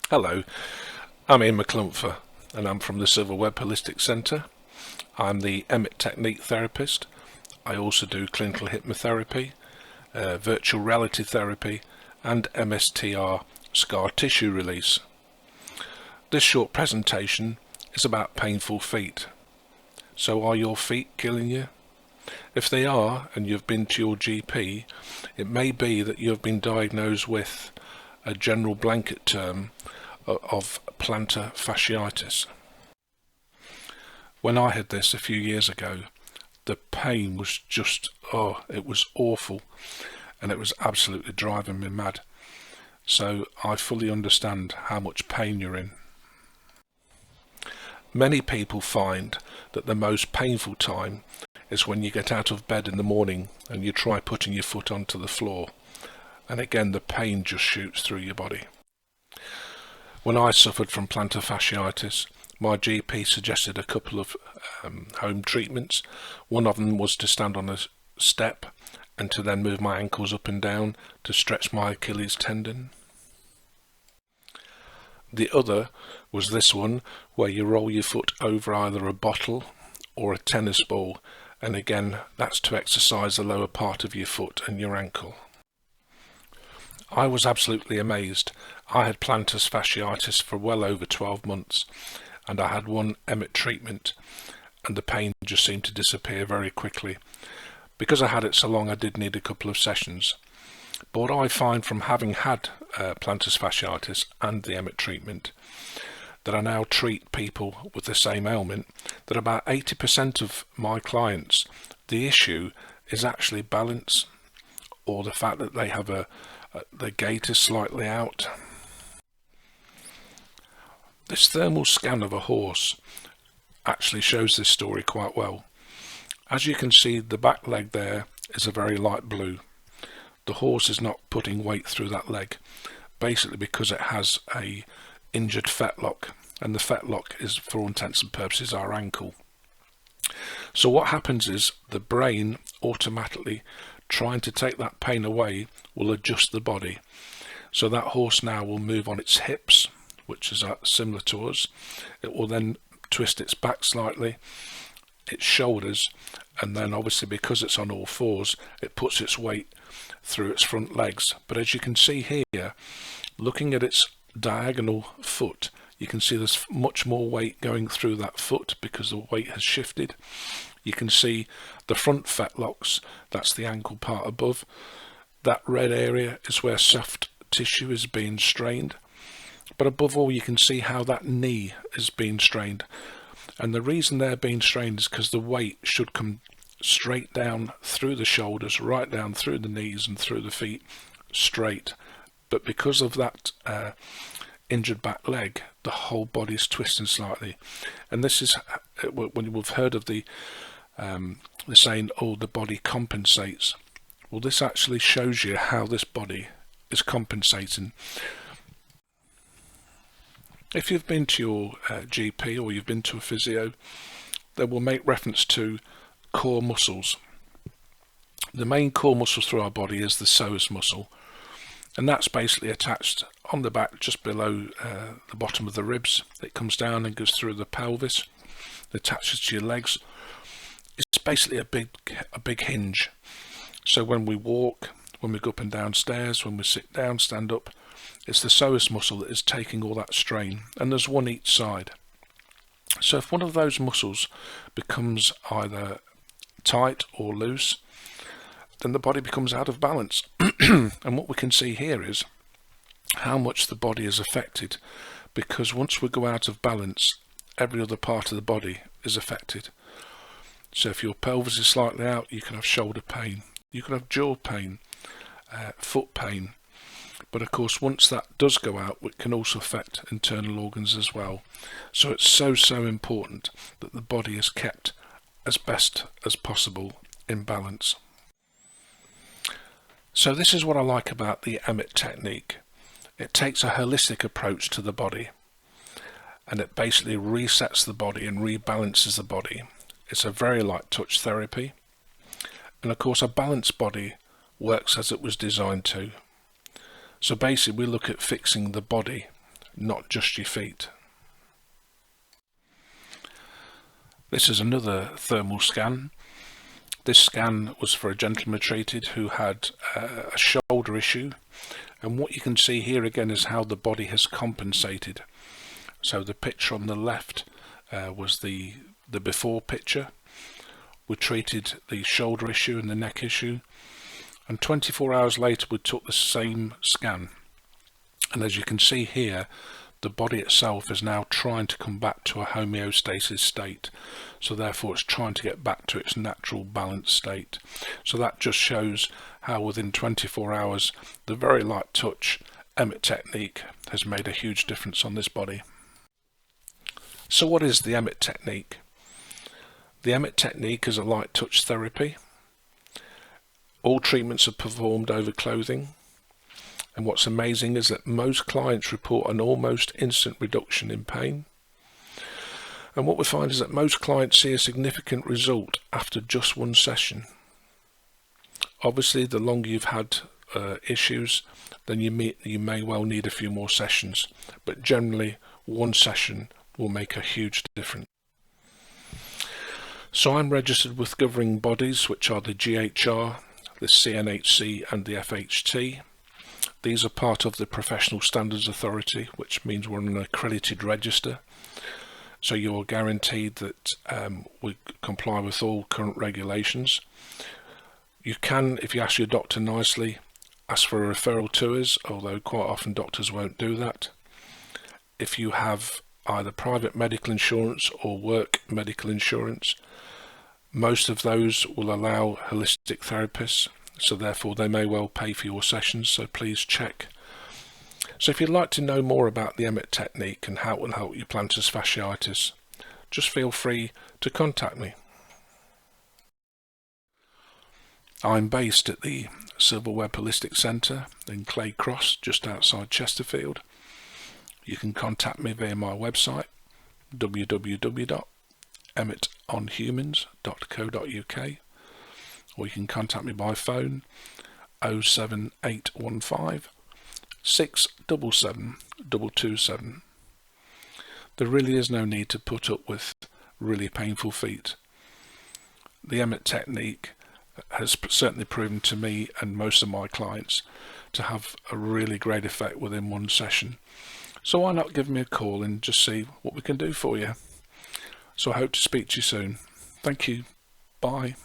Hello, I'm Emmett Technique and I'm from the Silver Web Holistic Centre. I'm the Emmett Technique therapist. I also do clinical hypnotherapy, virtual reality therapy and MSTR scar tissue release. This short presentation is about painful feet. So are your feet killing you? If they are and you've been to your GP, it may be that you have been diagnosed with a general blanket term of plantar fasciitis. When I had this a few years ago, the pain was just, it was awful, and it was absolutely driving me mad. So I fully understand how much pain you're in. Many people find that the most painful time is when you get out of bed in the morning and you try putting your foot onto the floor, and again the pain just shoots through your body. When I suffered from plantar fasciitis, my GP suggested a couple of home treatments. One of them was to stand on a step and to then move my ankles up and down to stretch my Achilles tendon. The other was this one, where you roll your foot over either a bottle or a tennis ball, and again that's to exercise the lower part of your foot and your ankle. I was absolutely amazed. I had plantar fasciitis for well over 12 months, and I had one Emmett treatment, and the pain just seemed to disappear very quickly. Because I had it so long, I did need a couple of sessions. But what I find from having had plantar fasciitis and the Emmett treatment, that I now treat people with the same ailment, that about 80% of my clients, the issue is actually balance, or the fact that they have the gait is slightly out. This thermal scan of a horse actually shows this story quite well. As you can see, the back leg there is a very light blue. The horse is not putting weight through that leg, basically because it has a injured fetlock, and the fetlock is, for all intents and purposes, our ankle. So what happens is the brain automatically, trying to take that pain away, will adjust the body. So that horse now will move on its hips, which is similar to us. It will then twist its back slightly, its shoulders, and then obviously because it's on all fours, it puts its weight through its front legs. But as you can see here, looking at its diagonal foot, you can see there's much more weight going through that foot because the weight has shifted. You can see the front fetlocks, that's the ankle part above. That red area is where soft tissue is being strained. But above all, you can see how that knee is being strained. And the reason they're being strained is because the weight should come straight down through the shoulders, right down through the knees and through the feet, straight. But because of that injured back leg, the whole body's twisting slightly. And this is when we've heard of the saying, oh, the body compensates. Well, this actually shows you how this body is compensating. If you've been to your GP or you've been to a physio, they will make reference to core muscles. The main core muscle through our body is the psoas muscle, and that's basically attached on the back just below the bottom of the ribs. It comes down and goes through the pelvis, it attaches to your legs. It's basically a big hinge. So when we walk, when we go up and down stairs, when we sit down, stand up, it's the psoas muscle that is taking all that strain, and there's one each side. So if one of those muscles becomes either tight or loose, then the body becomes out of balance. And what we can see here is how much the body is affected, because once we go out of balance, every other part of the body is affected. So if your pelvis is slightly out, you can have shoulder pain, you can have jaw pain, foot pain. But of course, once that does go out, it can also affect internal organs as well. So it's so important that the body is kept as best as possible in balance. So this is what I like about the Emmett Technique. It takes a holistic approach to the body, and it basically resets the body and rebalances the body. It's a very light touch therapy, and of course a balanced body works as it was designed to. So basically we look at fixing the body not just your feet. This is another thermal scan. This scan was for a gentleman treated who had a shoulder issue, and what you can see here again is how the body has compensated. So the picture on the left was the before picture. We treated the shoulder issue and the neck issue, and 24 hours later we took the same scan, and as you can see here, the body itself is now trying to come back to a homeostasis state, so therefore it's trying to get back to its natural balanced state. So that just shows how within 24 hours the very light touch Emmett Technique has made a huge difference on this body. So what is the Emmett Technique? The Emmett Technique is a light touch therapy. All treatments are performed over clothing. And what's amazing is that most clients report an almost instant reduction in pain. And what we find is that most clients see a significant result after just one session. Obviously, the longer you've had issues, then you may well need a few more sessions. But generally, one session will make a huge difference. So I'm registered with governing bodies, which are the GHR, the CNHC and the FHT. These are part of the Professional Standards Authority, which means we're on an accredited register. So you're guaranteed that we comply with all current regulations. You can, if you ask your doctor nicely, ask for a referral to us, although quite often doctors won't do that. If you have either private medical insurance or work medical insurance, most of those will allow holistic therapists, so therefore they may well pay for your sessions, so please check. So if you'd like to know more about the Emmett Technique and how it will help your plantar fasciitis, just feel free to contact me. I'm based at the Silverweb Holistic Centre in Clay Cross, just outside Chesterfield. You can contact me via my website, www.emmettonhumans.co.uk, or you can contact me by phone 07815 677 227. There really is no need to put up with really painful feet. The Emmett Technique has certainly proven to me and most of my clients to have a really great effect within one session. So why not give me a call and just see what we can do for you? So I hope to speak to you soon. Thank you. Bye.